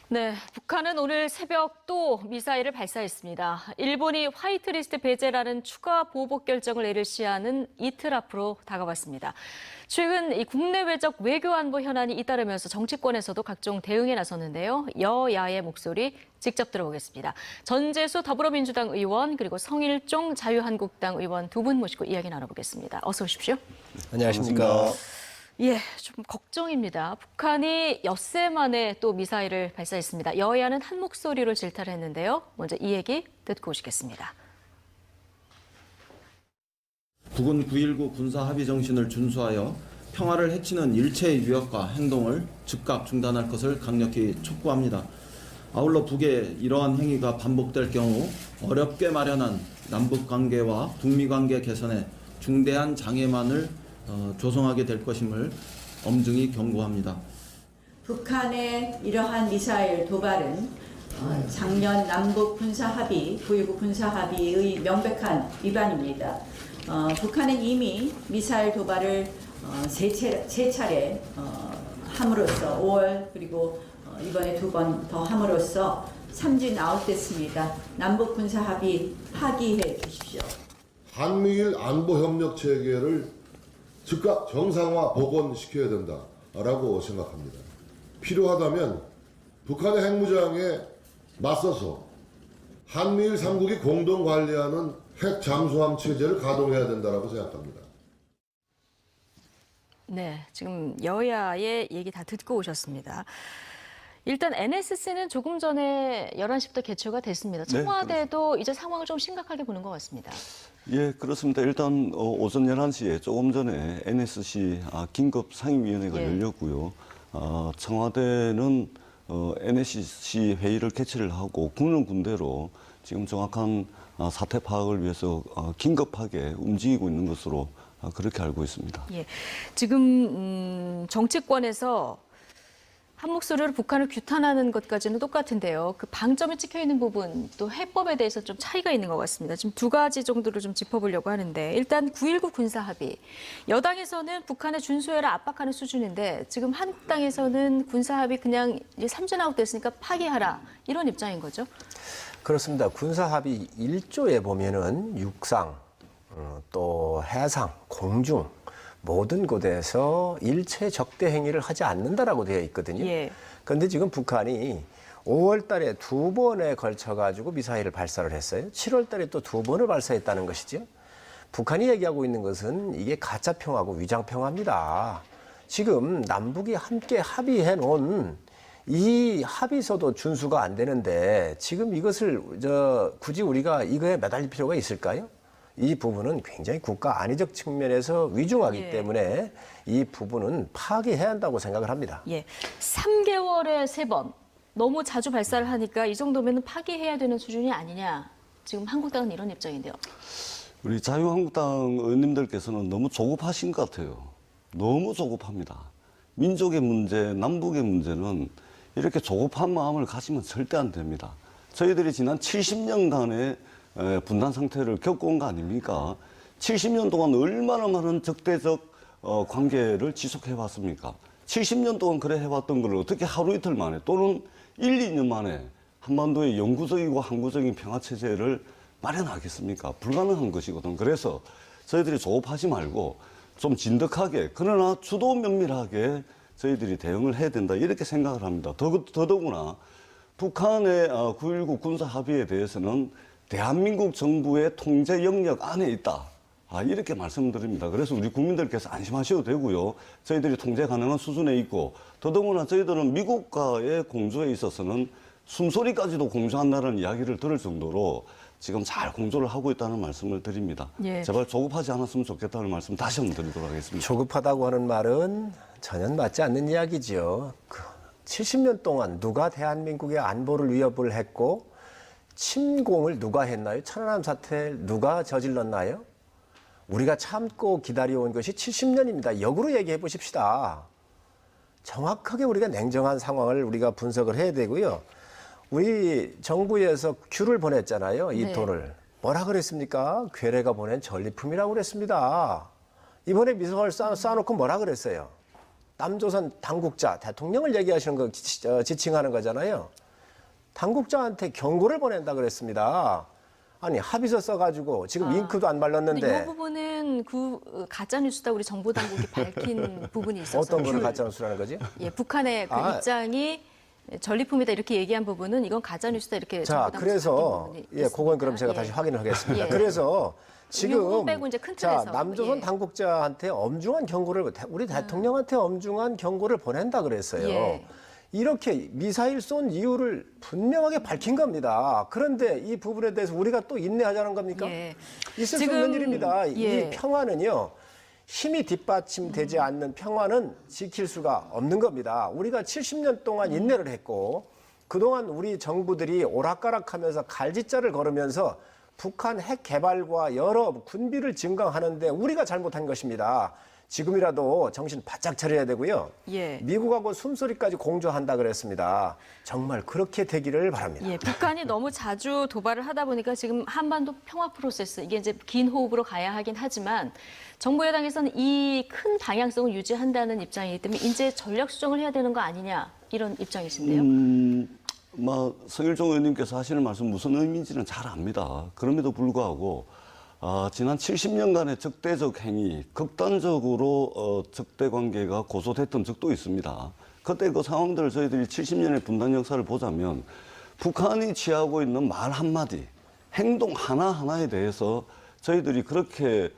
네, 북한은 오늘 새벽 또 미사일을 발사했습니다. 일본이 화이트리스트 배제라는 추가 보복 결정을 내릴 시한은 이틀 앞으로 다가왔습니다. 최근 이 국내외적 외교안보 현안이 잇따르면서 정치권에서도 각종 대응에 나섰는데요. 여야의 목소리 직접 들어보겠습니다. 전재수 더불어민주당 의원 그리고 성일종 자유한국당 의원 두 분 모시고 이야기 나눠보겠습니다. 어서 오십시오. 안녕하십니까. 예, 좀 걱정입니다. 북한이 엿새 만에 또 미사일을 발사했습니다. 여야는 한 목소리로 질타를 했는데요. 먼저 이 얘기 듣고 오시겠습니다. 북은 9.19 군사합의 정신을 준수하여 평화를 해치는 일체의 유혹과 행동을 즉각 중단할 것을 강력히 촉구합니다. 아울러 북의 이러한 행위가 반복될 경우 어렵게 마련한 남북관계와 북미관계 개선에 중대한 장애만을 조성하게 될 것임을 엄중히 경고합니다. 북한의 이러한 미사일 도발은 작년 남북 군사합의, 9.19 군사합의의 명백한 위반입니다. 북한은 이미 미사일 도발을 세 차례 함으로써 5월 그리고 이번에 두 번 더 함으로써 삼진 아웃됐습니다. 남북 군사합의 파기해 주십시오. 한미일 안보협력 체계를 즉각 정상화 복원시켜야 된다라고 생각합니다. 필요하다면 북한의 핵무장에 맞서서 한미일 3국이 공동 관리하는 핵 잠수함 체제를 가동해야 된다고 생각합니다. 네, 지금 여야의 얘기 다 듣고 오셨습니다. 일단 NSC는 조금 전에 11시부터 개최가 됐습니다. 청와대도 이제 상황을 좀 심각하게 보는 것 같습니다. 예, 그렇습니다. 일단 오전 11시에 조금 전에 NSC 긴급 상임위원회가 열렸고요. 청와대는 NSC 회의를 개최를 하고 군은 군대로 지금 정확한 사태 파악을 위해서 긴급하게 움직이고 있는 것으로 그렇게 알고 있습니다. 예, 지금 정치권에서 한 목소리로 북한을 규탄하는 것까지는 똑같은데요. 그 방점이 찍혀 있는 부분, 또 해법에 대해서 좀 차이가 있는 것 같습니다. 지금 두 가지 정도로 좀 짚어보려고 하는데, 일단 9.19 군사합의. 여당에서는 북한의 준수해라 압박하는 수준인데, 지금 한국당에서는 군사합의 그냥 이제 삼진 아웃됐으니까 파기하라, 이런 입장인 거죠? 그렇습니다. 군사합의 1조에 보면은 육상, 또 해상, 공중, 모든 곳에서 일체 적대 행위를 하지 않는다라고 되어 있거든요. 그런데 지금 북한이 5월 달에 두 번에 걸쳐가지고 미사일을 발사를 했어요. 7월 달에 또 두 번을 발사했다는 것이죠. 북한이 얘기하고 있는 것은 이게 가짜 평화고 위장 평화입니다. 지금 남북이 함께 합의해 놓은 이 합의서도 준수가 안 되는데 지금 이것을 굳이 우리가 이거에 매달릴 필요가 있을까요? 이 부분은 굉장히 국가 안위적 측면에서 위중하기 때문에 이 부분은 파기해야 한다고 생각을 합니다. 3개월에 3번. 너무 자주 발사를 하니까 이 정도면 파기해야 되는 수준이 아니냐. 지금 한국당은 이런 입장인데요. 우리 자유한국당 의원님들께서는 너무 조급하신 것 같아요. 너무 조급합니다. 민족의 문제, 남북의 문제는 이렇게 조급한 마음을 가지면 절대 안 됩니다. 저희들이 지난 70년간의 분단 상태를 겪어온 거 아닙니까? 70년 동안 얼마나 많은 적대적 관계를 지속해 왔습니까? 70년 동안 그래 해왔던 걸 어떻게 하루 이틀 만에 또는 1, 2년 만에 한반도의 영구적이고 항구적인 평화체제를 마련하겠습니까? 불가능한 것이거든. 그래서 저희들이 조급하지 말고 좀 진득하게 그러나 주도 면밀하게 저희들이 대응을 해야 된다 이렇게 생각을 합니다. 더더구나 북한의 9.19 군사합의에 대해서는 대한민국 정부의 통제 영역 안에 있다. 이렇게 말씀드립니다. 그래서 우리 국민들께서 안심하셔도 되고요. 저희들이 통제 가능한 수준에 있고 더더구나 저희들은 미국과의 공조에 있어서는 숨소리까지도 공조한다는 이야기를 들을 정도로 지금 잘 공조를 하고 있다는 말씀을 드립니다. 제발 조급하지 않았으면 좋겠다는 말씀 다시 한번 드리도록 하겠습니다. 조급하다고 하는 말은 전혀 맞지 않는 이야기죠. 70년 동안 누가 대한민국의 안보를 위협을 했고 침공을 누가 했나요? 천안함 사태를 누가 저질렀나요? 우리가 참고 기다려온 것이 70년입니다. 역으로 얘기해 보십시다. 정확하게 우리가 냉정한 상황을 우리가 분석을 해야 되고요. 우리 정부에서 큐를 보냈잖아요. 이 돈을. 뭐라 그랬습니까? 괴뢰가 보낸 전리품이라고 그랬습니다. 이번에 미사일 쏴놓고 뭐라 그랬어요? 남조선 당국자, 대통령을 얘기하시는 거 지칭하는 거잖아요. 당국자한테 경고를 보낸다 그랬습니다. 아니 합의서 써가지고 지금 잉크도 안 근데 발랐는데 이 부분은 그 가짜 뉴스다 우리 정보 당국이 밝힌 부분이 있어서 어떤 거를 가짜뉴스라는 거지? 예, 북한의 그 입장이 전리품이다 이렇게 얘기한 부분은 이건 가짜 뉴스다 이렇게 자, 정보 당국이 그래서 밝힌 부분이 예, 그건 그럼 제가 있습니다. 다시 확인을 하겠습니다. 예. 그래서 지금 의혹 빼고 이제 큰 자, 틀에서, 남조선 예. 당국자한테 엄중한 경고를 우리 대통령한테 엄중한 경고를 보낸다 그랬어요. 예. 이렇게 미사일 쏜 이유를 분명하게 밝힌 겁니다. 그런데 이 부분에 대해서 우리가 또 인내하자는 겁니까? 예. 있을 수 지금, 없는 일입니다. 예. 이 평화는요. 힘이 뒷받침되지 않는 평화는 지킬 수가 없는 겁니다. 우리가 70년 동안 인내를 했고 그동안 우리 정부들이 오락가락하면서 갈짓자를 걸으면서 북한 핵 개발과 여러 군비를 증강하는데 우리가 잘못한 것입니다. 지금이라도 정신 바짝 차려야 되고요. 예. 미국하고 숨소리까지 공조한다 그랬습니다. 정말 그렇게 되기를 바랍니다. 예, 북한이 너무 자주 도발을 하다 보니까 지금 한반도 평화 프로세스 이게 이제 긴 호흡으로 가야 하긴 하지만 정부 여당에서는 이 큰 방향성을 유지한다는 입장이기 때문에 이제 전략 수정을 해야 되는 거 아니냐 이런 입장이신데요. 성일종 의원님께서 하시는 말씀 무슨 의미인지는 잘 압니다. 그럼에도 불구하고 지난 70년간의 적대적 행위, 극단적으로 적대 관계가 고소됐던 적도 있습니다. 그때 그 상황들을 저희들이 70년의 분단 역사를 보자면 북한이 취하고 있는 말 한마디, 행동 하나하나에 대해서 저희들이 그렇게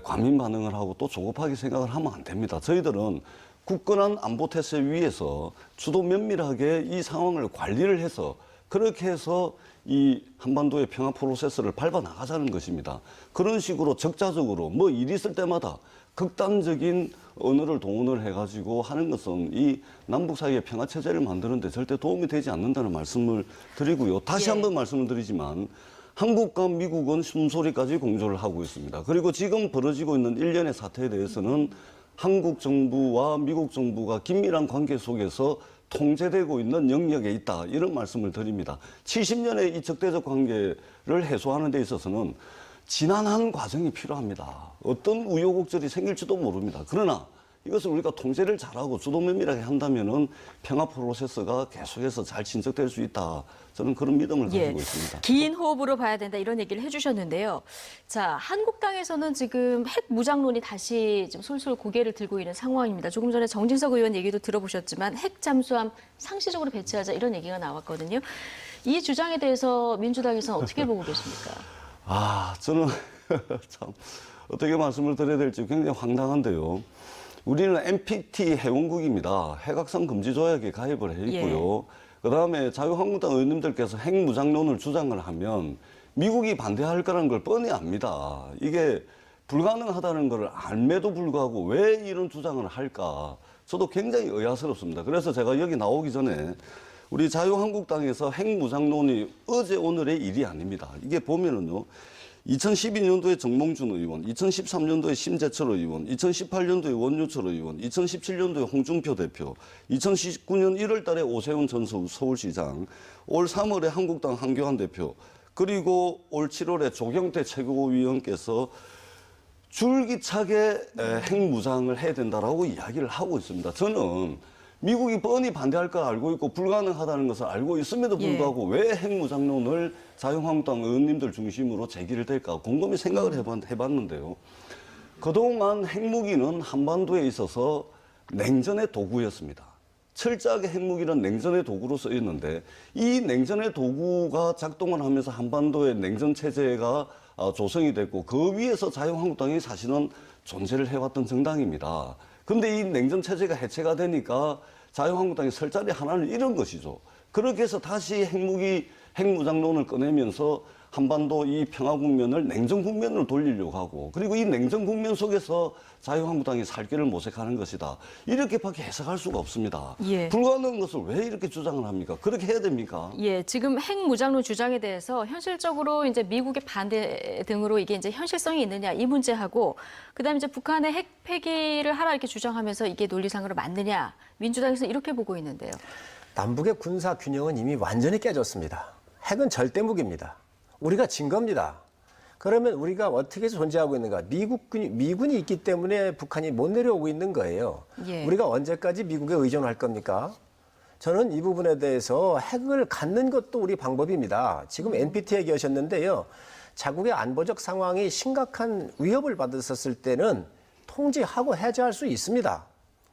과민 반응을 하고 또 조급하게 생각을 하면 안 됩니다. 저희들은 굳건한 안보 태세 위에서 주도 면밀하게 이 상황을 관리를 해서 그렇게 해서 이 한반도의 평화 프로세스를 밟아 나가자는 것입니다. 그런 식으로 적자적으로 뭐 일이 있을 때마다 극단적인 언어를 동원을 해가지고 하는 것은 이 남북 사이의 평화 체제를 만드는데 절대 도움이 되지 않는다는 말씀을 드리고요. 다시 예. 한번 말씀을 드리지만 한국과 미국은 숨소리까지 공조를 하고 있습니다. 그리고 지금 벌어지고 있는 일련의 사태에 대해서는 한국 정부와 미국 정부가 긴밀한 관계 속에서 통제되고 있는 영역에 있다. 이런 말씀을 드립니다. 70년의 이 적대적 관계를 해소하는 데 있어서는 지난한 과정이 필요합니다. 어떤 우여곡절이 생길지도 모릅니다. 그러나 이것을 우리가 통제를 잘하고 주도 면밀하게 한다면은 평화 프로세스가 계속해서 잘 진척될 수 있다. 저는 그런 믿음을 가지고 있습니다. 긴 호흡으로 봐야 된다 이런 얘기를 해주셨는데요. 자, 한국당에서는 지금 핵 무장론이 다시 좀 솔솔 고개를 들고 있는 상황입니다. 조금 전에 정진석 의원 얘기도 들어보셨지만 핵 잠수함 상시적으로 배치하자 이런 얘기가 나왔거든요. 이 주장에 대해서 민주당에서는 어떻게 보고 계십니까? 저는 참 어떻게 말씀을 드려야 될지 굉장히 황당한데요. 우리는 NPT 회원국입니다. 핵확산 금지 조약에 가입을 해 있고요. 그다음에 자유한국당 의원님들께서 핵 무장론을 주장을 하면 미국이 반대할 거라는 걸 뻔히 압니다. 이게 불가능하다는 걸 알매도 불구하고 왜 이런 주장을 할까? 저도 굉장히 의아스럽습니다. 그래서 제가 여기 나오기 전에 우리 자유한국당에서 핵 무장론이 어제 오늘의 일이 아닙니다. 이게 보면은요. 2012년도에 정몽준 의원, 2013년도에 심재철 의원, 2018년도에 원유철 의원, 2017년도에 홍준표 대표, 2019년 1월 달에 오세훈 전 서울시장, 올 3월에 한국당 한교안 대표, 그리고 올 7월에 조경태 최고위원께서 줄기차게 핵무장을 해야 된다라고 이야기를 하고 있습니다. 저는 미국이 뻔히 반대할 걸 알고 있고 불가능하다는 것을 알고 있음에도 불구하고 왜 핵무장론을 자유한국당 의원님들 중심으로 제기를 될까 곰곰이 생각을 해봤는데요. 그동안 핵무기는 한반도에 있어서 냉전의 도구였습니다. 철저하게 핵무기는 냉전의 도구로 쓰였는데 이 냉전의 도구가 작동을 하면서 한반도의 냉전 체제가 조성이 됐고 그 위에서 자유한국당이 사실은 존재를 해왔던 정당입니다. 근데 이 냉전 체제가 해체가 되니까 자유한국당이 설 자리 하나를 잃은 것이죠. 그렇게 해서 다시 핵무장론을 꺼내면서 한반도 이 평화 국면을 냉전 국면으로 돌리려고 하고 그리고 이 냉전 국면 속에서 자유한국당이 살 길을 모색하는 것이다. 이렇게밖에 해석할 수가 없습니다. 예. 불가능한 것을 왜 이렇게 주장을 합니까? 그렇게 해야 됩니까? 예, 지금 핵 무장론 주장에 대해서 현실적으로 이제 미국의 반대 등으로 이게 이제 현실성이 있느냐 이 문제하고 그다음에 이제 북한의 핵 폐기를 하라 이렇게 주장하면서 이게 논리상으로 맞느냐 민주당에서 이렇게 보고 있는데요. 남북의 군사 균형은 이미 완전히 깨졌습니다. 핵은 절대 무기입니다. 우리가 진 겁니다. 그러면 우리가 어떻게 해서 존재하고 있는가? 미군이 있기 때문에 북한이 못 내려오고 있는 거예요. 예. 우리가 언제까지 미국에 의존할 겁니까? 저는 이 부분에 대해서 핵을 갖는 것도 우리 방법입니다. 지금 NPT 얘기하셨는데요. 자국의 안보적 상황이 심각한 위협을 받았었을 때는 통지하고 해제할 수 있습니다.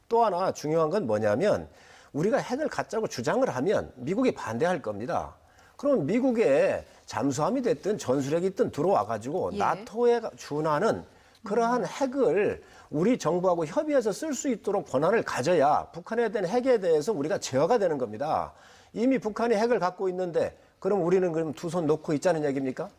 또 하나 중요한 건 뭐냐면 우리가 핵을 갖자고 주장을 하면 미국이 반대할 겁니다. 그럼 미국에 잠수함이 됐든 전술핵이 있든 들어와가지고 예. 나토에 준하는 그러한 핵을 우리 정부하고 협의해서 쓸 수 있도록 권한을 가져야 북한에 대한 핵에 대해서 우리가 제어가 되는 겁니다. 이미 북한이 핵을 갖고 있는데 그럼 우리는 그럼 두 손 놓고 있자는 얘기입니까?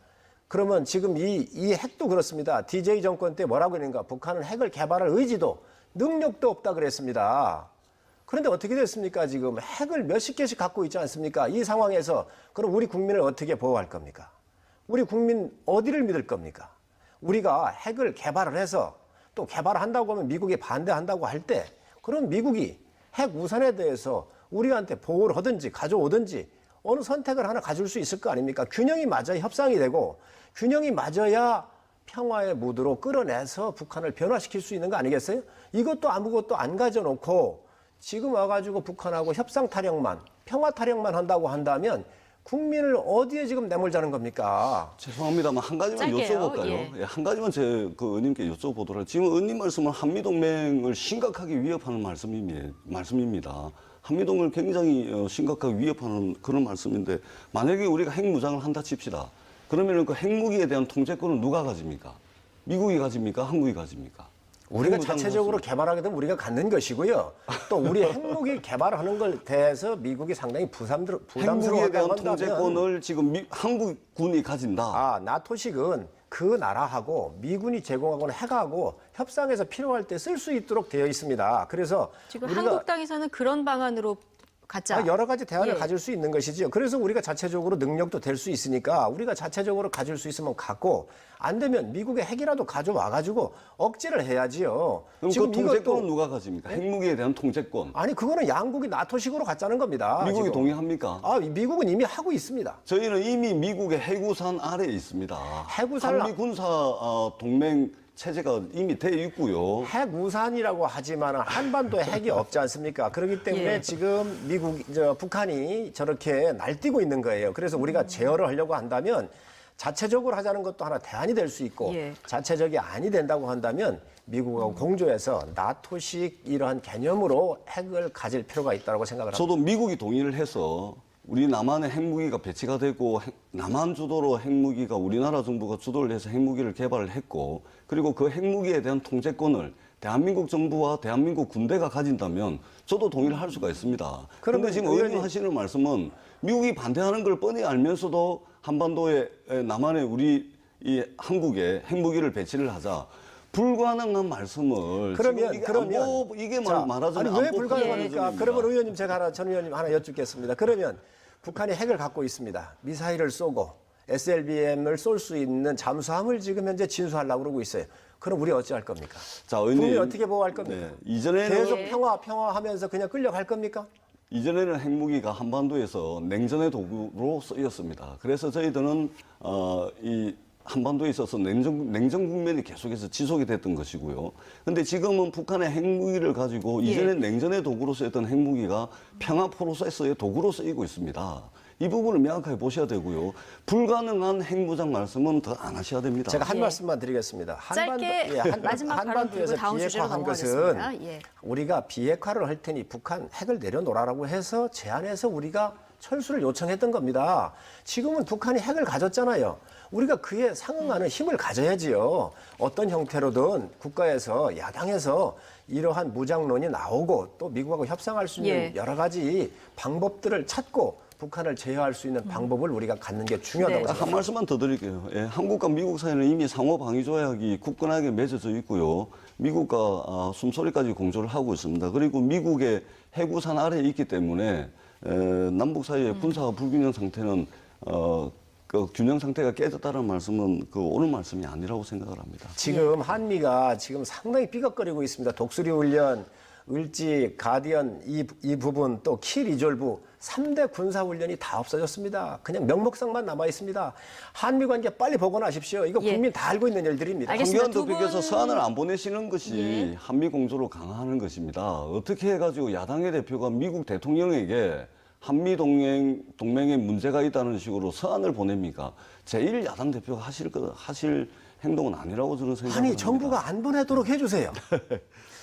그러면 지금 이 핵도 그렇습니다. DJ 정권 때 뭐라고 했는가? 북한은 핵을 개발할 의지도 능력도 없다 그랬습니다. 그런데 어떻게 됐습니까? 지금 핵을 몇십 개씩 갖고 있지 않습니까? 이 상황에서 그럼 우리 국민을 어떻게 보호할 겁니까? 우리 국민 어디를 믿을 겁니까? 우리가 핵을 개발을 해서 또 개발한다고 하면 미국이 반대한다고 할 때 그럼 미국이 핵 우산에 대해서 우리한테 보호를 하든지 가져오든지 어느 선택을 하나 가질 수 있을 거 아닙니까? 균형이 맞아야 협상이 되고 균형이 맞아야 평화의 무드로 끌어내서 북한을 변화시킬 수 있는 거 아니겠어요? 이것도 아무것도 안 가져놓고 지금 와가지고 북한하고 협상 타령만, 평화 타령만 한다고 한다면 국민을 어디에 지금 내몰자는 겁니까? 죄송합니다만 한 가지만 짧게요. 여쭤볼까요? 예. 예, 한 가지만 제 그 의원님께 여쭤보도록 할게요. 지금 의원님 말씀은 한미동맹을 심각하게 위협하는 말씀입니다. 한미동맹을 굉장히 심각하게 위협하는 그런 말씀인데 만약에 우리가 핵무장을 한다 칩시다. 그러면 그 핵무기에 대한 통제권은 누가 가집니까? 미국이 가집니까? 한국이 가집니까? 우리가 핵무장 자체적으로 가집니까? 개발하게 되면 우리가 갖는 것이고요. 또 우리 핵무기 개발하는 걸 대해서 미국이 상당히 핵무기에 부담스러워한다고 대한 한다면 통제권을 지금 한국군이 가진다. 나토식은 그 나라하고 미군이 제공하고는 핵하고 협상에서 필요할 때 쓸 수 있도록 되어 있습니다. 그래서 지금 우리가 한국당에서는 그런 방안으로 가자. 여러 가지 대안을 예. 가질 수 있는 것이죠. 그래서 우리가 자체적으로 능력도 될 수 있으니까 우리가 자체적으로 가질 수 있으면 갖고 안 되면 미국의 핵이라도 가져와가지고 억제를 해야지요. 그럼 지금 그 통제권은 이것도 누가 가집니까? 핵무기에 대한 통제권. 아니 그거는 양국이 나토식으로 갖자는 겁니다. 미국이 지금. 동의합니까? 미국은 이미 하고 있습니다. 저희는 이미 미국의 해구산 아래에 있습니다. 해구산을- 한미 군사 동맹 체제가 이미 돼 있고요. 핵우산이라고 하지만 한반도에 핵이 없지 않습니까? 그렇기 때문에 예. 지금 북한이 저렇게 날뛰고 있는 거예요. 그래서 우리가 제어를 하려고 한다면 자체적으로 하자는 것도 하나 대안이 될 수 있고 예. 자체적이 아니 된다고 한다면 미국하고 공조해서 나토식 이러한 개념으로 핵을 가질 필요가 있다고 생각을 합니다. 저도 미국이 동의를 해서 우리 남한에 핵무기가 배치가 되고 남한 주도로 핵무기가 우리나라 정부가 주도를 해서 핵무기를 개발을 했고 그리고 그 핵무기에 대한 통제권을 대한민국 정부와 대한민국 군대가 가진다면 저도 동의를 할 수가 있습니다. 그런데 지금 의원님 하시는 말씀은 미국이 반대하는 걸 뻔히 알면서도 한반도에 남한에 우리 이 한국에 핵무기를 배치를 하자. 불가능한 말씀을 그러면 이게 자, 말하자면 아니 왜 안보 불가능합니까? 판단입니다. 그러면 의원님 전 의원님 하나 여쭙겠습니다. 그러면 북한이 핵을 갖고 있습니다. 미사일을 쏘고 SLBM을 쏠 수 있는 잠수함을 지금 현재 진수하려고 그러고 있어요. 그럼 우리 어찌할 겁니까? 자, 의원님. 국민 어떻게 보호할 겁니까? 네, 이전에는 계속 평화하면서 그냥 끌려갈 겁니까? 이전에는 핵무기가 한반도에서 냉전의 도구로 쓰였습니다. 그래서 저희들은 이 한반도에 있어서 냉전 국면이 계속해서 지속이 됐던 것이고요. 그런데 지금은 북한의 핵무기를 가지고 이전에 냉전의 도구로 쓰였던 핵무기가 평화 프로세스의 도구로 쓰이고 있습니다. 이 부분을 명확하게 보셔야 되고요. 불가능한 핵무장 말씀은 더 안 하셔야 됩니다. 제가 한 예. 말씀만 드리겠습니다. 짧게 마지막 발언 한반도에서 드리고 다음 주제로 비핵화한 것은 넘어가겠습니다. 예. 우리가 비핵화를 할 테니 북한 핵을 내려놓으라고 해서 제안해서 우리가 철수를 요청했던 겁니다. 지금은 북한이 핵을 가졌잖아요. 우리가 그에 상응하는 힘을 가져야지요. 어떤 형태로든 국가에서 야당에서 이러한 무장론이 나오고 또 미국하고 협상할 수 있는 예. 여러 가지 방법들을 찾고 북한을 제어할 수 있는 방법을 우리가 갖는 게 중요하다고 네. 한 생각합니다. 말씀만 더 드릴게요. 예, 한국과 미국 사이는 이미 상호 방위 조약이 굳건하게 맺어져 있고요. 미국과 숨소리까지 공조를 하고 있습니다. 그리고 미국의 해구산 아래에 있기 때문에 남북 사이의 군사와 불균형 상태는 그 균형 상태가 깨졌다는 말씀은 그 옳은 말씀이 아니라고 생각을 합니다. 지금 한미가 지금 상당히 삐걱거리고 있습니다. 독수리 훈련, 을지, 가디언 이 부분 또 키 리졸브 3대 군사훈련이 다 없어졌습니다. 그냥 명목상만 남아 있습니다. 한미 관계 빨리 복원하십시오. 이거 예. 국민 다 알고 있는 일들입니다. 알겠습니다. 황교안 두 대표께서 분- 서한을 안 보내시는 것이 예. 한미 공조를 강화하는 것입니다. 어떻게 해가지고 야당의 대표가 미국 대통령에게 한미 동맹에 문제가 있다는 식으로 서한을 보냅니까? 제1야당 대표가 하실 행동은 아니라고 저는 생각합니다. 아니 정부가 안 보내도록 해주세요.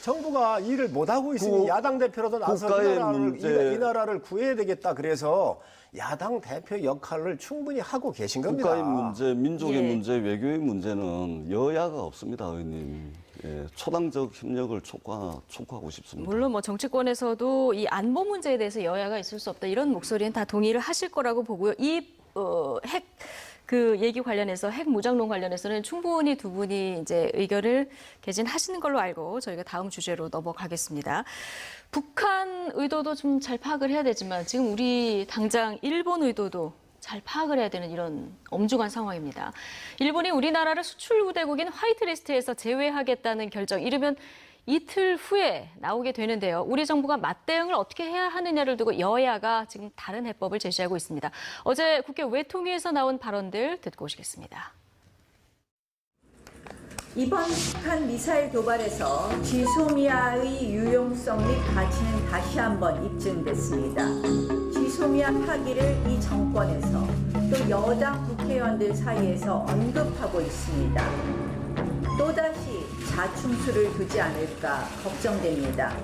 정부가 일을 못하고 있으니 야당 대표로도 나서 국가의 문제- 이 나라를 구해야 되겠다. 그래서 야당 대표 역할을 충분히 하고 계신 겁니다. 국가의 문제, 민족의 예. 문제, 외교의 문제는 여야가 없습니다, 의원님. 예, 초당적 협력을 촉구하고 싶습니다. 물론 뭐 정치권에서도 이 안보 문제에 대해서 여야가 있을 수 없다 이런 목소리는 다 동의를 하실 거라고 보고요. 핵 그 얘기 관련해서 핵 무장론 관련해서는 충분히 두 분이 이제 의견을 개진하시는 걸로 알고 저희가 다음 주제로 넘어가겠습니다. 북한 의도도 좀 잘 파악을 해야 되지만 지금 우리 당장 일본 의도도 잘 파악을 해야 되는 이런 엄중한 상황입니다. 일본이 우리나라를 수출 우대국인 화이트리스트에서 제외하겠다는 결정, 이르면 이틀 후에 나오게 되는데요. 우리 정부가 맞대응을 어떻게 해야 하느냐를 두고 여야가 지금 다른 해법을 제시하고 있습니다. 어제 국회 외통위에서 나온 발언들 듣고 오시겠습니다. 이번 북한 미사일 도발에서 지소미아의 유용성 및 가치는 다시 한번 입증됐습니다. 지소미아 파기를 이 정권에서 또 여당 국회의원들 사이에서 언급하고 있습니다. 또다시 자충수를 두지 않을까 걱정됩니다.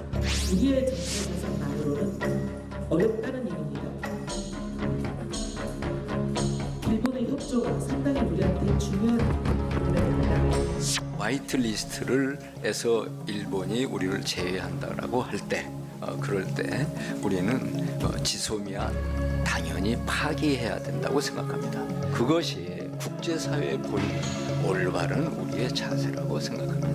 우리의 정책 해석만으로는 어렵다는 얘기입니다. 일본의 협조가 상당히 우리한테 중요한 부분입니다. 화이트리스트에서 일본이 우리를 제외한다라고 할 때, 그럴 때 우리는 지소미아 당연히 파기해야 된다고 생각합니다. 그것이 국제사회에 보이는 올바른 우리의 자세라고 생각합니다.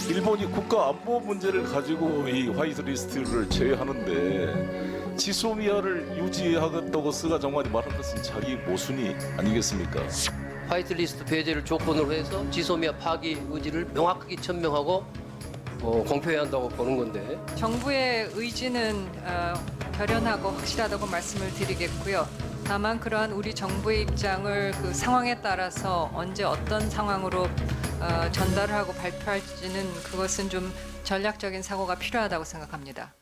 일본이 국가 안보 문제를 가지고 이 화이트리스트를 제외하는데 지소미아를 유지하겠다고 스가 장관이 말한 것은 자기 모순이 아니겠습니까? 화이트리스트 배제를 조건으로 해서 지소미아 파기 의지를 명확하게 천명하고 공표해야 한다고 보는 건데, 정부의 의지는 결연하고 확실하다고 말씀을 드리겠고요. 다만 그러한 우리 정부의 입장을 그 상황에 따라서 언제 어떤 상황으로 전달을 하고 발표할지는 그것은 좀 전략적인 사고가 필요하다고 생각합니다.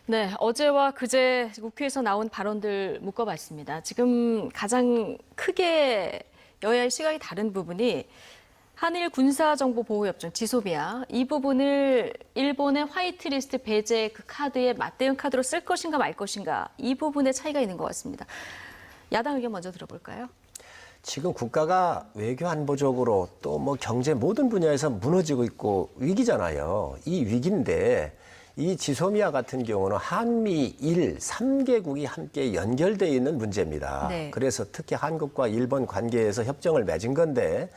네, 어제와 그제 국회에서 나온 발언들 묶어봤습니다. 지금 가장 크게 여야의 시각이 다른 부분이 한일 군사정보보호협정 지소미아, 이 부분을 일본의 화이트리스트 배제 그 카드에 맞대응 카드로 쓸 것인가 말 것인가, 이 부분에 차이가 있는 것 같습니다. 야당 의견 먼저 들어볼까요? 지금 국가가 외교 안보적으로 또 뭐 경제 모든 분야에서 무너지고 있고 위기잖아요. 이 위기인데 이 지소미아 같은 경우는 한미일 3개국이 함께 연결되어 있는 문제입니다. 네. 그래서 특히 한국과 일본 관계에서 협정을 맺은 건데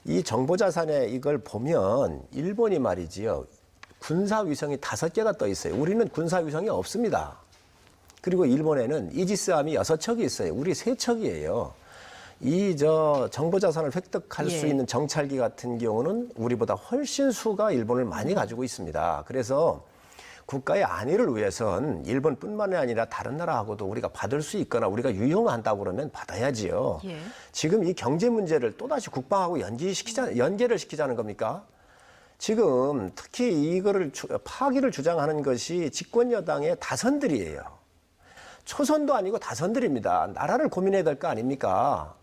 이 정보자산에 이걸 보면 일본이 말이지요. 군사위성이 5개가 떠 있어요. 우리는 군사위성이 없습니다. 그리고 일본에는 이지스함이 6척이 있어요. 우리 3척이에요. 이 정보자산을 획득할 수 있는 정찰기 같은 경우는 우리보다 훨씬 수가 일본을 많이 가지고 있습니다. 그래서 국가의 안위를 위해선 일본뿐만이 아니라 다른 나라하고도 우리가 받을 수 있거나 우리가 유용한다고 그러면 받아야지요. 예. 지금 이 경제 문제를 또다시 국방하고 연계를 시키자는 겁니까? 지금 특히 이거를 파기를 주장하는 것이 집권 여당의 다선들이에요. 초선도 아니고 다선들입니다. 나라를 고민해야 될 거 아닙니까?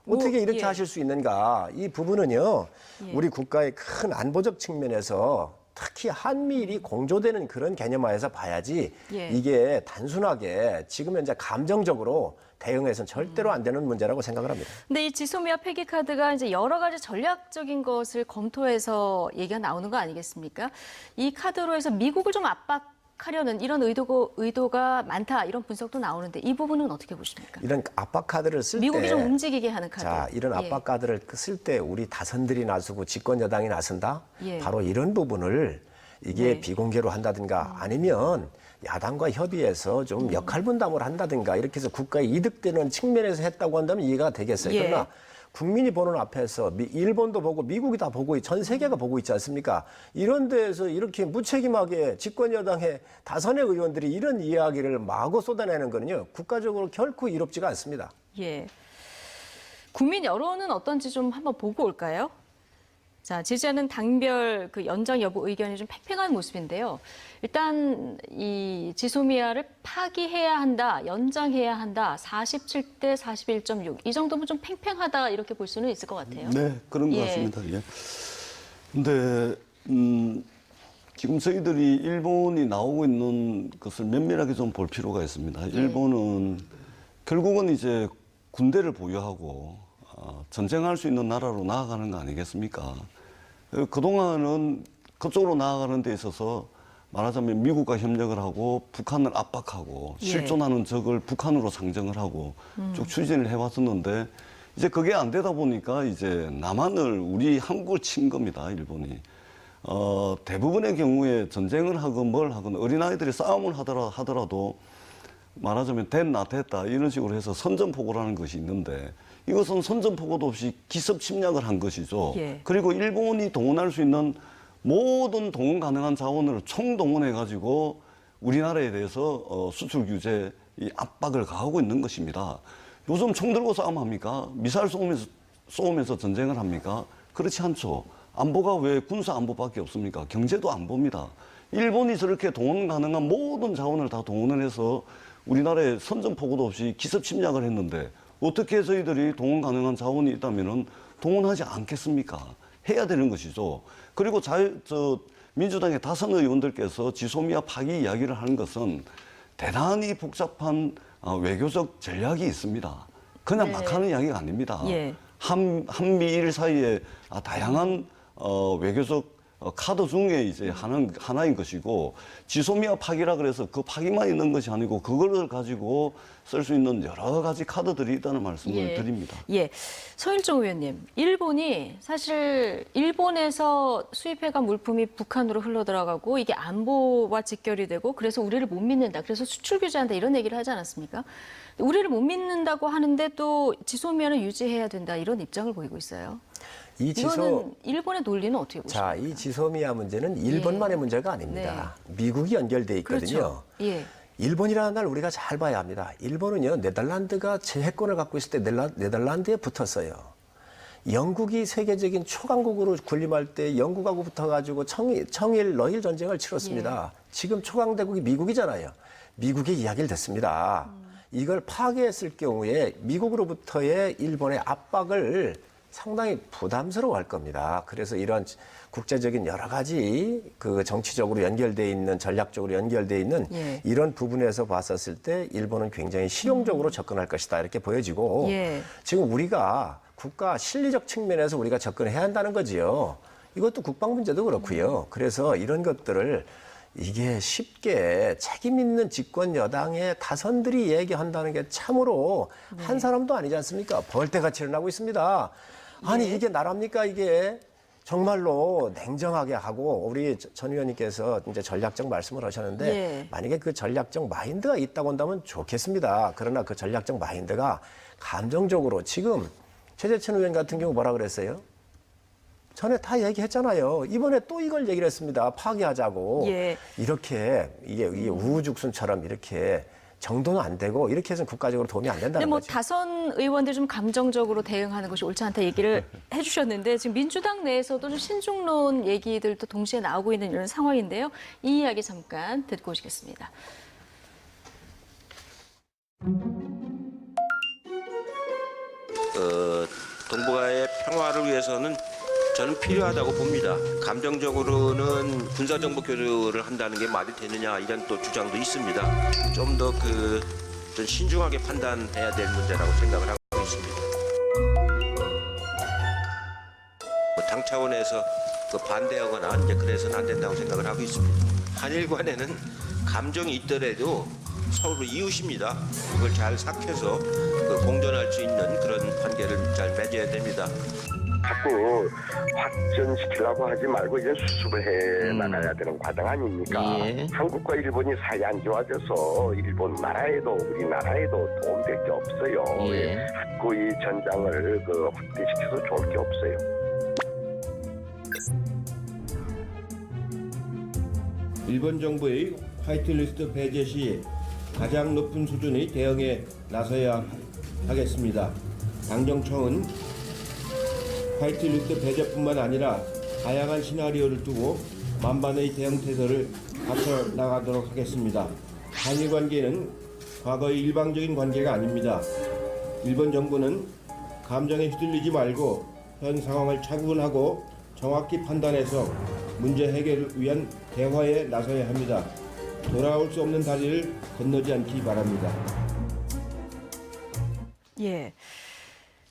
어떻게 이렇게 하실 수 있는가? 이 부분은요, 우리 국가의 큰 안보적 측면에서 특히 한미일이 공조되는 그런 개념화에서 봐야지 이게 단순하게 지금 현재 감정적으로 대응해서는 절대로 안 되는 문제라고 생각을 합니다. 근데 이 지소미아 폐기 카드가 이제 여러 가지 전략적인 것을 검토해서 얘기가 나오는 거 아니겠습니까? 이 카드로 해서 미국을 좀 압박하려는 이런 의도가 많다, 이런 분석도 나오는데 이 부분은 어떻게 보십니까? 이런 압박 카드를 쓸 때 미국이 좀 움직이게 하는 카드. 자, 이런 압박 카드를 쓸 때 우리 다선들이 나서고 집권 여당이 나선다. 예. 바로 이런 부분을 이게 네. 비공개로 한다든가 아니면 야당과 협의해서 좀 역할 분담을 한다든가 이렇게 해서 국가에 이득되는 측면에서 했다고 한다면 이해가 되겠어요. 예. 그러나 국민이 보는 앞에서 일본도 보고 미국이 다 보고 전 세계가 보고 있지 않습니까? 이런 데에서 이렇게 무책임하게 집권 여당의 다선의 의원들이 이런 이야기를 마구 쏟아내는 거는요. 국가적으로 결코 이롭지가 않습니다. 예. 국민 여론은 어떤지 좀 한번 보고 올까요? 자, 지지하는 당별 그 연장 여부 의견이 좀 팽팽한 모습인데요. 일단 이 지소미아를 파기해야 한다, 연장해야 한다, 47대 41.6. 이 정도면 좀 팽팽하다 이렇게 볼 수는 있을 것 같아요. 네, 그런 것 예. 같습니다. 예. 근데 지금 저희들이 일본이 나오고 있는 것을 면밀하게 좀 볼 필요가 있습니다. 일본은 결국은 이제 군대를 보유하고 전쟁할 수 있는 나라로 나아가는 거 아니겠습니까? 그동안은 그쪽으로 나아가는 데 있어서 말하자면 미국과 협력을 하고 북한을 압박하고 실존하는 적을 북한으로 상정을 하고 쭉 추진을 해왔었는데 이제 그게 안 되다 보니까 이제 남한을 우리 한국을 친 겁니다, 일본이. 대부분의 경우에 전쟁을 하건 뭘 하건 어린아이들이 싸움을 하더라도 말하자면 됐나 됐다 이런 식으로 해서 선전포고라는 것이 있는데 이것은 선전포고도 없이 기습 침략을 한 것이죠. 예. 그리고 일본이 동원할 수 있는 모든 동원 가능한 자원을 총동원해가지고 우리나라에 대해서 수출 규제 이 압박을 가하고 있는 것입니다. 요즘 총 들고 싸움합니까? 미사일 쏘면서 전쟁을 합니까? 그렇지 않죠. 안보가 왜 군사 안보밖에 없습니까? 경제도 안보입니다. 일본이 저렇게 동원 가능한 모든 자원을 다 동원을 해서 우리나라에 선전포고도 없이 기습 침략을 했는데 어떻게 저희들이 동원 가능한 자원이 있다면 동원하지 않겠습니까? 해야 되는 것이죠. 그리고 민주당의 다선 의원들께서 지소미아 파기 이야기를 하는 것은 대단히 복잡한 외교적 전략이 있습니다. 그냥 막 하는 이야기가 아닙니다. 예. 한미일 사이에 다양한 외교적 카드 중에 이제 하나인 것이고 지소미아 파기라 그래서 그 파기만 있는 것이 아니고 그걸 가지고 쓸 수 있는 여러 가지 카드들이 있다는 말씀을 드립니다. 예, 서일종 의원님, 일본이 사실 일본에서 수입해간 물품이 북한으로 흘러들어가고 이게 안보와 직결이 되고 그래서 우리를 못 믿는다. 그래서 수출 규제한다 이런 얘기를 하지 않았습니까? 우리를 못 믿는다고 하는데 또 지소미아는 유지해야 된다 이런 입장을 보이고 있어요. 이거는 일본의 논리는 어떻게 보십니까? 자, 이 지소미아 문제는 일본만의 문제가 아닙니다. 미국이 연결돼 있거든요. 그렇죠. 예. 일본이라는 날 우리가 잘 봐야 합니다. 일본은요, 네덜란드가 제해권을 갖고 있을 때 네덜란드에 붙었어요. 영국이 세계적인 초강국으로 군림할 때 영국하고 붙어가지고 청일 러일 전쟁을 치렀습니다. 지금 초강대국이 미국이잖아요. 미국의 이야기를 듣습니다. 이걸 파괴했을 경우에 미국으로부터의 일본의 압박을 상당히 부담스러워할 겁니다. 그래서 이런 국제적인 여러 가지 그 정치적으로 연결돼 있는 전략적으로 연결돼 있는 이런 부분에서 봤었을 때 일본은 굉장히 실용적으로 접근할 것이다 이렇게 보여지고 지금 우리가 국가 실리적 측면에서 우리가 접근해야 한다는 거지요. 이것도 국방 문제도 그렇고요. 그래서 이런 것들을 이게 쉽게 책임 있는 집권 여당의 다선들이 얘기한다는 게 참으로 한 사람도 아니지 않습니까? 벌떼같이 일어나고 있습니다. 아니 이게 나랍니까 이게 정말로 냉정하게 하고 우리 전 의원님께서 이제 전략적 말씀을 하셨는데 만약에 그 전략적 마인드가 있다고 한다면 좋겠습니다. 그러나 그 전략적 마인드가 감정적으로 지금 최재천 의원 같은 경우 뭐라 그랬어요? 전에 다 얘기했잖아요. 이번에 또 이걸 얘기를 했습니다. 파기하자고. 이렇게 이게 우후죽순처럼 이렇게 정도는 안 되고 이렇게 해서는 국가적으로 도움이 안 된다는 근데 뭐 거죠. 다선 의원들 좀 감정적으로 대응하는 것이 옳지 않다 얘기를 해주셨는데 지금 민주당 내에서도 좀 신중론 얘기들도 동시에 나오고 있는 이런 상황인데요. 이 이야기 잠깐 듣고 오시겠습니다. 동북아의 평화를 위해서는 저는 필요하다고 봅니다. 감정적으로는 군사정보 교류를 한다는 게 말이 되느냐 이런 또 주장도 있습니다. 좀 더 좀 신중하게 판단해야 될 문제라고 생각을 하고 있습니다. 당 차원에서 반대하거나 이제 그래서는 안 된다고 생각을 하고 있습니다. 한일 간에는 감정이 있더라도 서로 이웃입니다. 그걸 잘 삭혀서 공존할 수 있는 그런 관계를 잘 맺어야 됩니다. 자꾸 확전시키려고 하지 말고 이제 수습을 해 나가야 되는 과정 아닙니까? 예. 한국과 일본이 사이 안 좋아져서 일본 나라에도 우리나라에도 도움될 게 없어요. 예. 자꾸 이 전장을 확대시켜서 좋을 게 없어요. 일본 정부의 화이트리스트 배제 시 가장 높은 수준의 대응에 나서야 하겠습니다. 당정청은 화이트리스트 배제뿐만 아니라 다양한 시나리오를 두고 만반의 대응 태세를 갖춰 나가도록 하겠습니다. 한일 관계는 과거의 일방적인 관계가 아닙니다. 일본 정부는 감정에 휘둘리지 말고 현 상황을 차분하고 정확히 판단해서 문제 해결을 위한 대화에 나서야 합니다. 돌아올 수 없는 다리를 건너지 않기 바랍니다. 예.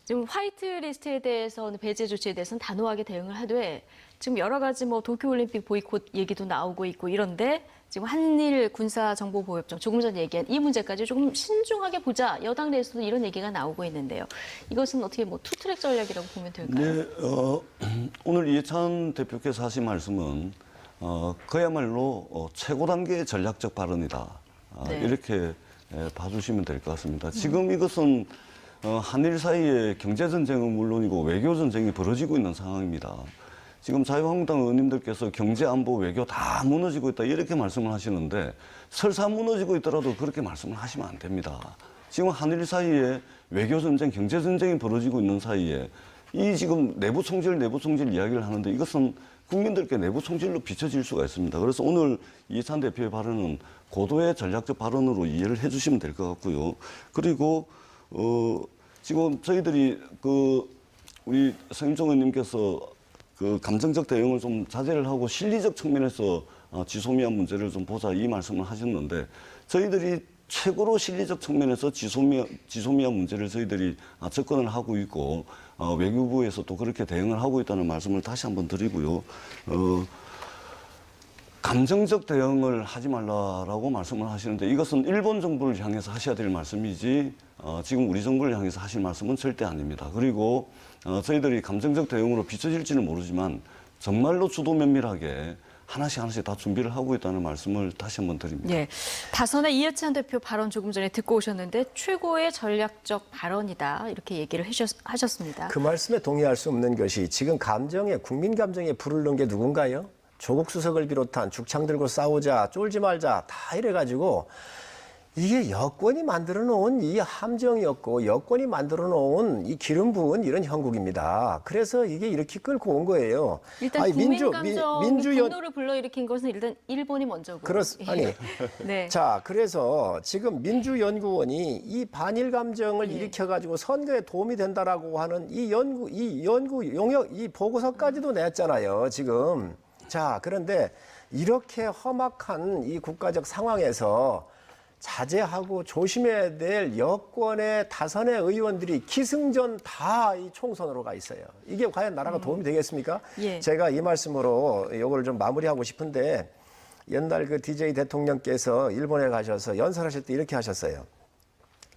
지금 화이트리스트에 대해서는 배제 조치에 대해서는 단호하게 대응을 하되 지금 여러 가지 뭐 도쿄올림픽 보이콧 얘기도 나오고 있고 이런데 지금 한일 군사정보보호협정 조금 전 얘기한 이 문제까지 조금 신중하게 보자 여당 내에서도 이런 얘기가 나오고 있는데요. 이것은 어떻게 뭐 투트랙 전략이라고 보면 될까요? 네, 오늘 이해찬 대표께서 하신 말씀은 그야말로 최고 단계의 전략적 발언이다. 네. 이렇게 봐주시면 될 것 같습니다. 지금 이것은 한일 사이의 경제전쟁은 물론이고 외교전쟁이 벌어지고 있는 상황입니다. 지금 자유한국당 의원님들께서 경제, 안보, 외교 다 무너지고 있다 이렇게 말씀을 하시는데 설사 무너지고 있더라도 그렇게 말씀을 하시면 안 됩니다. 지금 한일 사이에 외교전쟁, 경제전쟁이 벌어지고 있는 사이에 이 지금 내부 총질 이야기를 하는데 이것은 국민들께 내부 총질로 비춰질 수가 있습니다. 그래서 오늘 이해찬 대표의 발언은 고도의 전략적 발언으로 이해를 해주시면 될 것 같고요. 그리고 지금 저희들이 우리 서임종 의원님께서 감정적 대응을 좀 자제를 하고 실리적 측면에서 지소미아 문제를 좀 보자 이 말씀을 하셨는데 저희들이 최고로 실리적 측면에서 지소미아 문제를 저희들이 접근을 하고 있고 외교부에서 또 그렇게 대응을 하고 있다는 말씀을 다시 한번 드리고요. 감정적 대응을 하지 말라라고 말씀을 하시는데 이것은 일본 정부를 향해서 하셔야 될 말씀이지 지금 우리 정부를 향해서 하실 말씀은 절대 아닙니다. 그리고 저희들이 감정적 대응으로 비춰질지는 모르지만 정말로 주도 면밀하게 하나씩 다 준비를 하고 있다는 말씀을 다시 한번 드립니다. 예, 다선의 이해찬 대표 발언 조금 전에 듣고 오셨는데 최고의 전략적 발언이다 이렇게 얘기를 하셨습니다. 그 말씀에 동의할 수 없는 것이 지금 국민 감정에 불을 넣은 게 누군가요? 조국 수석을 비롯한 죽창 들고 싸우자, 쫄지 말자 다 이래가지고 이게 여권이 만들어 놓은 이 함정이었고 여권이 만들어 놓은 이 기름 부은 이런 형국입니다. 그래서 이게 이렇게 끌고 온 거예요. 일단 분노를 불러일으킨 것은 일단 일본이 먼저고. 네. 자, 그래서 지금 민주연구원이 이 반일 감정을 일으켜가지고 선거에 도움이 된다라고 하는 이 연구 용역 이 보고서까지도 냈잖아요. 지금. 자, 그런데 이렇게 험악한 이 국가적 상황에서 자제하고 조심해야 될 여권의 다선의 의원들이 기승전 다 이 총선으로 가 있어요. 이게 과연 나라가 도움이 되겠습니까? 예. 제가 이 말씀으로 이걸 좀 마무리하고 싶은데 옛날 그 DJ 대통령께서 일본에 가셔서 연설하실 때 이렇게 하셨어요.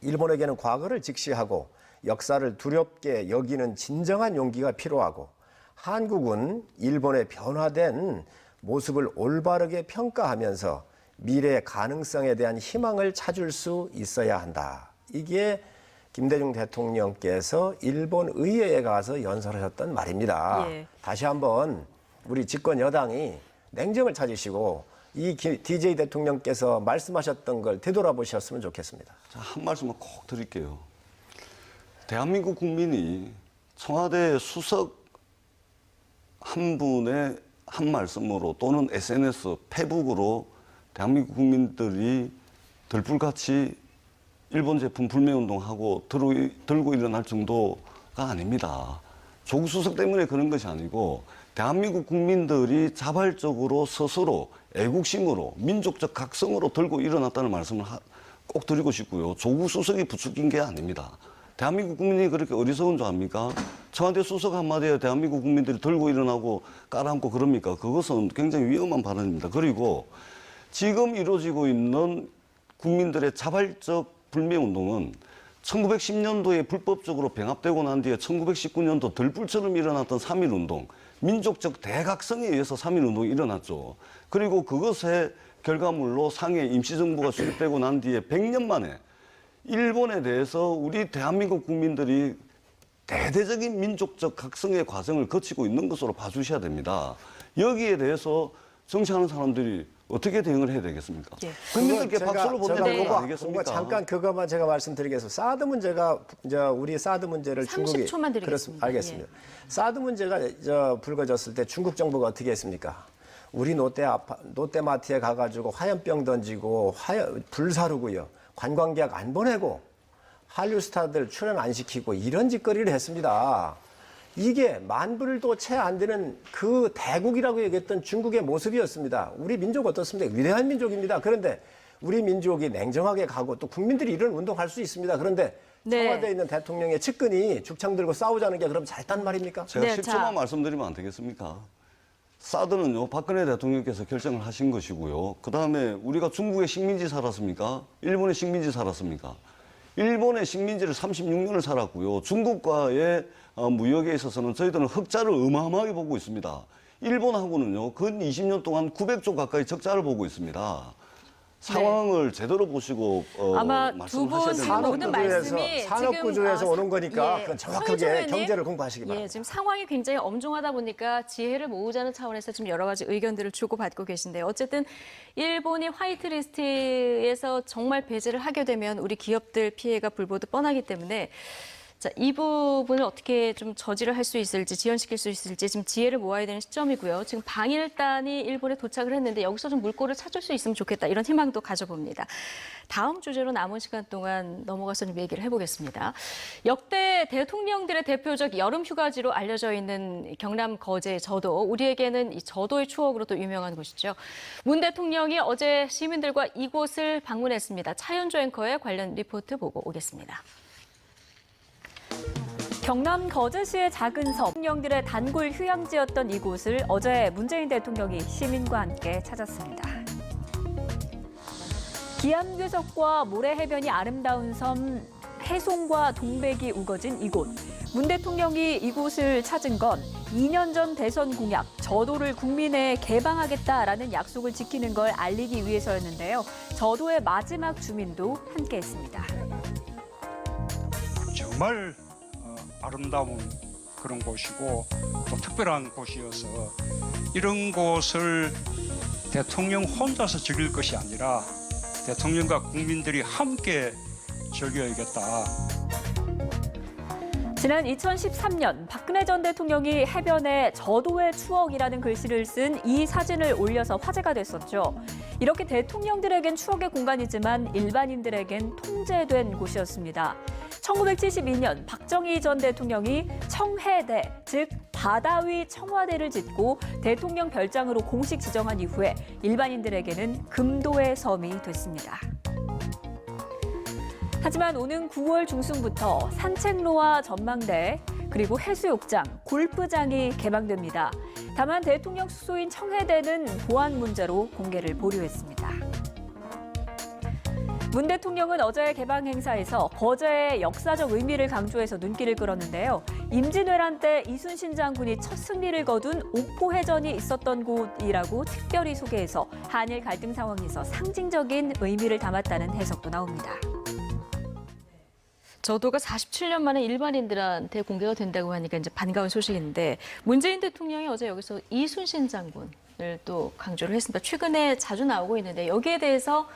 일본에게는 과거를 직시하고 역사를 두렵게 여기는 진정한 용기가 필요하고 한국은 일본의 변화된 모습을 올바르게 평가하면서 미래의 가능성에 대한 희망을 찾을 수 있어야 한다. 이게 김대중 대통령께서 일본 의회에 가서 연설하셨던 말입니다. 예. 다시 한번 우리 집권 여당이 냉정을 찾으시고 이 DJ 대통령께서 말씀하셨던 걸 되돌아보셨으면 좋겠습니다. 자, 한 말씀만 꼭 드릴게요. 대한민국 국민이 청와대 수석 한 분의 한 말씀으로 또는 SNS, 페북으로 대한민국 국민들이 들불같이 일본 제품 불매운동하고 들고 일어날 정도가 아닙니다. 조국 수석 때문에 그런 것이 아니고 대한민국 국민들이 자발적으로 스스로 애국심으로 민족적 각성으로 들고 일어났다는 말씀을 꼭 드리고 싶고요. 조국 수석이 부추긴 게 아닙니다. 대한민국 국민이 그렇게 어리석은 줄 압니까? 청와대 수석 한마디에 대한민국 국민들이 들고 일어나고 깔아앉고 그럽니까? 그것은 굉장히 위험한 발언입니다. 그리고 지금 이루어지고 있는 국민들의 자발적 불매운동은 1910년도에 불법적으로 병합되고 난 뒤에 1919년도 들불처럼 일어났던 3.1운동, 민족적 대각성에 의해서 3.1운동이 일어났죠. 그리고 그것의 결과물로 상해 임시정부가 수립되고 난 뒤에 100년 만에 일본에 대해서 우리 대한민국 국민들이 대대적인 민족적 각성의 과정을 거치고 있는 것으로 봐주셔야 됩니다. 여기에 대해서 정치하는 사람들이 어떻게 대응을 해야 되겠습니까? 예. 국민들께 박수를 보내야 되는 거 그거 아니겠습니까? 잠깐 그것만 제가 말씀드리겠습니다. 사드 문제가 이제 우리 사드 문제를 중국이 30초만 드리겠습니다. 그렇습니다. 알겠습니다. 사드 문제가 불거졌을 때 중국 정부가 어떻게 했습니까? 우리 롯데마트에 가가지고 화염병 던지고 불 사르고요. 관광객 안 보내고 한류 스타들 출연 안 시키고 이런 짓거리를 했습니다. 이게 만불도 채 안 되는 그 대국이라고 얘기했던 중국의 모습이었습니다. 우리 민족 어떻습니까? 위대한 민족입니다. 그런데 우리 민족이 냉정하게 가고 또 국민들이 이런 운동할 수 있습니다. 그런데 청와대에 있는 대통령의 측근이 죽창 들고 싸우자는 게 그럼 잘단 말입니까? 제가 10초만 말씀드리면 안 되겠습니까? 사드는요, 박근혜 대통령께서 결정을 하신 것이고요. 그다음에 우리가 중국의 식민지 살았습니까? 일본의 식민지 살았습니까? 일본의 식민지를 36년을 살았고요. 중국과의 무역에 있어서는 저희들은 흑자를 어마어마하게 보고 있습니다. 일본하고는요, 근 20년 동안 900조 가까이 적자를 보고 있습니다. 상황을 제대로 보시고 아마 두 분 모든 말씀이 산업구조에서 지금 오는 거니까 예, 그건 정확하게 서해정 경제를 공부하시기 바랍니다. 예, 지금 상황이 굉장히 엄중하다 보니까 지혜를 모으자는 차원에서 지금 여러 가지 의견들을 주고받고 계신데요. 어쨌든 일본이 화이트리스트에서 정말 배제를 하게 되면 우리 기업들 피해가 불보듯 뻔하기 때문에 자, 이 부분을 어떻게 좀 저지를 할 수 있을지, 지연시킬 수 있을지 지금 지혜를 모아야 되는 시점이고요. 지금 방일단이 일본에 도착을 했는데 여기서 좀 물꼬를 찾을 수 있으면 좋겠다. 이런 희망도 가져봅니다. 다음 주제로 남은 시간 동안 넘어가서 좀 얘기를 해보겠습니다. 역대 대통령들의 대표적 여름 휴가지로 알려져 있는 경남 거제 저도, 우리에게는 이 저도의 추억으로 또 유명한 곳이죠. 문 대통령이 어제 시민들과 이곳을 방문했습니다. 차윤조 앵커의 관련 리포트 보고 오겠습니다. 경남 거제시의 작은 섬, 대통령들의 단골 휴양지였던 이곳을 어제 문재인 대통령이 시민과 함께 찾았습니다. 기암괴석과 모래 해변이 아름다운 섬 해송과 동백이 우거진 이곳. 문 대통령이 이곳을 찾은 건 2년 전 대선 공약 저도를 국민에 개방하겠다라는 약속을 지키는 걸 알리기 위해서였는데요. 저도의 마지막 주민도 함께했습니다. 정말 아름다운 그런 곳이고 또 특별한 곳이어서 이런 곳을 대통령 혼자서 즐길 것이 아니라 대통령과 국민들이 함께 즐겨야겠다. 지난 2013년 박근혜 전 대통령이 해변에 저도의 추억이라는 글씨를 쓴 이 사진을 올려서 화제가 됐었죠. 이렇게 대통령들에겐 추억의 공간이지만 일반인들에겐 통제된 곳이었습니다. 1972년 박정희 전 대통령이 청해대, 즉 바다 위 청와대를 짓고 대통령 별장으로 공식 지정한 이후에 일반인들에게는 금도의 섬이 됐습니다. 하지만 오는 9월 중순부터 산책로와 전망대, 그리고 해수욕장, 골프장이 개방됩니다. 다만 대통령 숙소인 청해대는 보안 문제로 공개를 보류했습니다. 문 대통령은 어제 개방 행사에서 거제의 역사적 의미를 강조해서 눈길을 끌었는데요. 임진왜란 때 이순신 장군이 첫 승리를 거둔 옥포해전이 있었던 곳이라고 특별히 소개해서 한일 갈등 상황에서 상징적인 의미를 담았다는 해석도 나옵니다. 저도가 47년 만에 일반인들한테 공개가 된다고 하니까 이제 반가운 소식인데 문재인 대통령이 어제 여기서 이순신 장군을 또 강조를 했습니다. 최근에 자주 나오고 있는데 여기에 대해서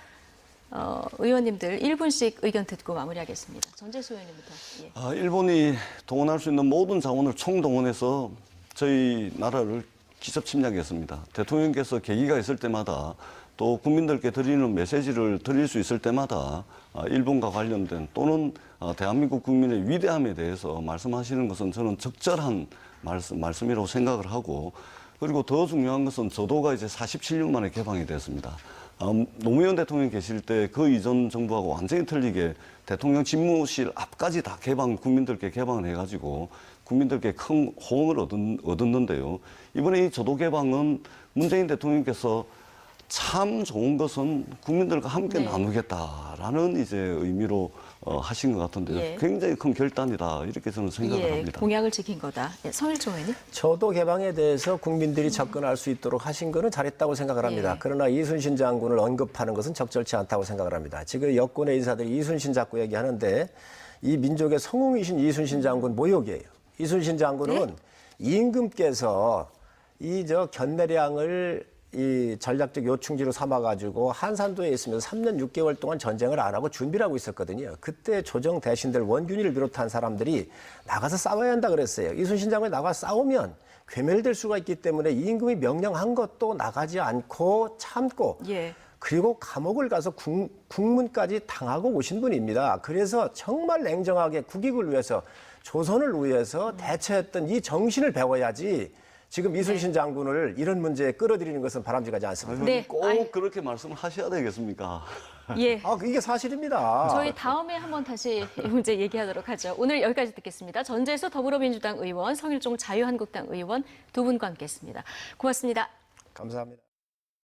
의원님들 1분씩 의견 듣고 마무리하겠습니다. 전재수 의원님부터. 예. 일본이 동원할 수 있는 모든 자원을 총동원해서 저희 나라를 기습 침략했습니다. 대통령께서 계기가 있을 때마다 또 국민들께 드리는 메시지를 드릴 수 있을 때마다 일본과 관련된 또는 대한민국 국민의 위대함에 대해서 말씀하시는 것은 저는 적절한 말씀이라고 생각을 하고, 그리고 더 중요한 것은 저도가 이제 47년 만에 개방이 됐습니다. 노무현 대통령 계실 때 그 이전 정부하고 완전히 틀리게 대통령 집무실 앞까지 다 국민들께 개방을 해가지고 국민들께 큰 호응을 얻었는데요. 이번에 이 저도 개방은 문재인 대통령께서 참 좋은 것은 국민들과 함께 네. 나누겠다라는 이제 의미로 하신 것 같은데요. 예. 굉장히 큰 결단이다 이렇게 저는 생각을 예, 합니다. 공약을 지킨 거다. 예, 성일종 의원님. 저도 개방에 대해서 국민들이 접근할 수 있도록 하신 거는 잘했다고 생각을 합니다. 예. 그러나 이순신 장군을 언급하는 것은 적절치 않다고 생각을 합니다. 지금 여권의 인사들이 이순신 자꾸 얘기하는데 이 민족의 성웅이신 이순신 장군 모욕이에요. 이순신 장군은 임금께서 이 견내량을 이 전략적 요충지로 삼아가지고 한산도에 있으면서 3년 6개월 동안 전쟁을 안 하고 준비를 하고 있었거든요. 그때 조정 대신들 원균이를 비롯한 사람들이 나가서 싸워야 한다 그랬어요. 이순신 장군이 나가서 싸우면 괴멸될 수가 있기 때문에 임금이 명령한 것도 나가지 않고 참고 예. 그리고 감옥을 가서 국문까지 당하고 오신 분입니다. 그래서 정말 냉정하게 국익을 위해서 조선을 위해서 대처했던 이 정신을 배워야지 지금 이순신 장군을 이런 문제에 끌어들이는 것은 바람직하지 않습니다. 네. 꼭 그렇게 말씀을 하셔야 되겠습니까? 예. 이게 사실입니다. 저희 다음에 한번 다시 이 문제 얘기하도록 하죠. 오늘 여기까지 듣겠습니다. 전재수 더불어민주당 의원, 성일종 자유한국당 의원 두 분과 함께했습니다. 고맙습니다. 감사합니다.